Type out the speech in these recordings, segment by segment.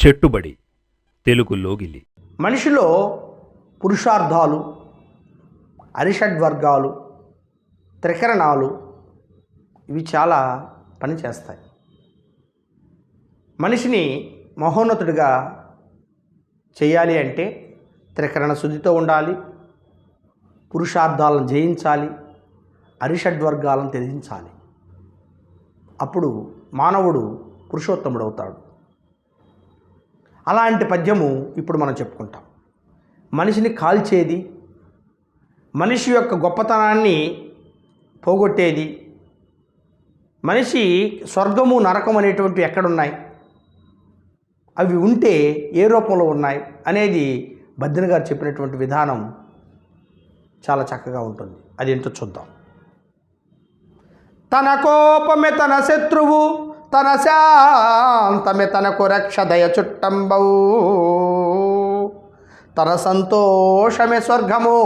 చెట్టుబడి తెలుగు లోగిలి. మనిషిలో పురుషార్థాలు, అరిషడ్వర్గాలు, త్రికరణాలు ఇవి చాలా పనిచేస్తాయి. మనిషిని మహోన్నతుడిగా చేయాలి అంటే త్రికరణ శుద్ధితో ఉండాలి, పురుషార్థాలను జయించాలి, అరిషడ్వర్గాలను త్యజించాలి. అప్పుడు మానవుడు పురుషోత్తముడవుతాడు. అలాంటి పద్యము ఇప్పుడు మనం చెప్పుకుంటాం. మనిషిని కాల్చేది, మనిషి యొక్క గొప్పతనాన్ని పోగొట్టేది, మనిషి స్వర్గము నరకం అనేటువంటివి ఎక్కడున్నాయి, అవి ఉంటే ఏ రూపంలో ఉన్నాయి అనేది బద్దెన గారు చెప్పినటువంటి విధానం చాలా చక్కగా ఉంటుంది. అదేంటో చూద్దాం. తన కోపమే తన శత్రువు, తన శాంతమే తనకు రక్ష దయ చుట్టంబవు, తన సంతోషమే స్వర్గము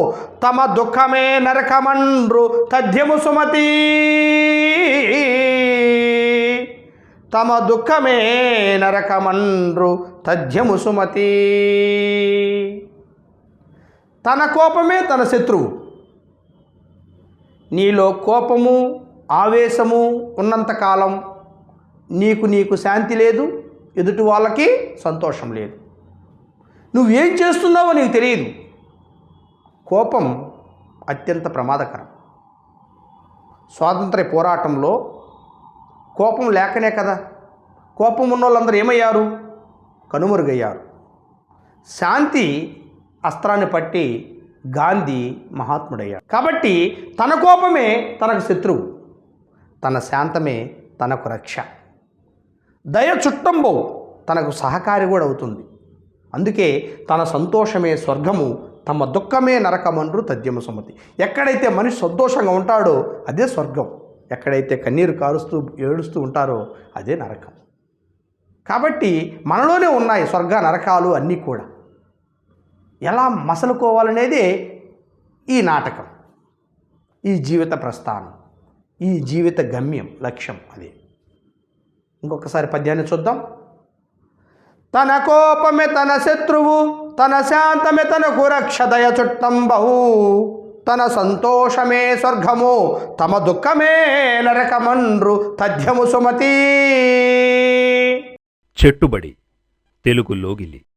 తమ దుఃఖమే నరకమండ్రు తథ్యము సుమతి, తమ దుఃఖమే నరకమండ్రు తథ్యము సుమతి. తన కోపమే తన శత్రువు. నీలో కోపము, ఆవేశము ఉన్నంతకాలం నీకు శాంతి లేదు, ఎదుటి వాళ్ళకి సంతోషం లేదు. నువ్వేం చేస్తున్నావో నీకు తెలియదు. కోపం అత్యంత ప్రమాదకరం. స్వాతంత్ర్య పోరాటంలో కోపం లేకనే కదా కోపం ఉన్న వాళ్ళందరూ ఏమయ్యారు? కనుమరుగయ్యారు. శాంతి అస్త్రాన్ని పట్టి గాంధీ మహాత్ముడయ్యాడు. కాబట్టి తన కోపమే తనకు శత్రువు, తన శాంతమే తనకు రక్ష. దయ చుట్టంబో తనకు సహకారి కూడా అవుతుంది. అందుకే తన సంతోషమే స్వర్గము తమ దుఃఖమే నరకమండ్రు తథ్యము సుమతి. ఎక్కడైతే మనిషి సంతోషంగా ఉంటాడో అదే స్వర్గం, ఎక్కడైతే కన్నీరు కారుస్తూ ఏడుస్తూ ఉంటారో అదే నరకం. కాబట్టి మనలోనే ఉన్నాయి స్వర్గ నరకాలు అన్నీ కూడా. ఎలా మసలుకోవాలనేదే ఈ నాటకం, ఈ జీవిత ప్రస్థానం, ఈ జీవిత గమ్యం, లక్ష్యం అదే. ఇంకొకసారి పద్యాన్ని చూద్దాం. తన కోపమే తన శత్రువు, తన శాంతమే తనకు రక్ష దయ చుట్టంబవు, తన సంతోషమే స్వర్గము తమ దుఃఖమే నరకమండ్రు తథ్యము సుమతి. చెట్టుబడి తెలుగు లోగిలి.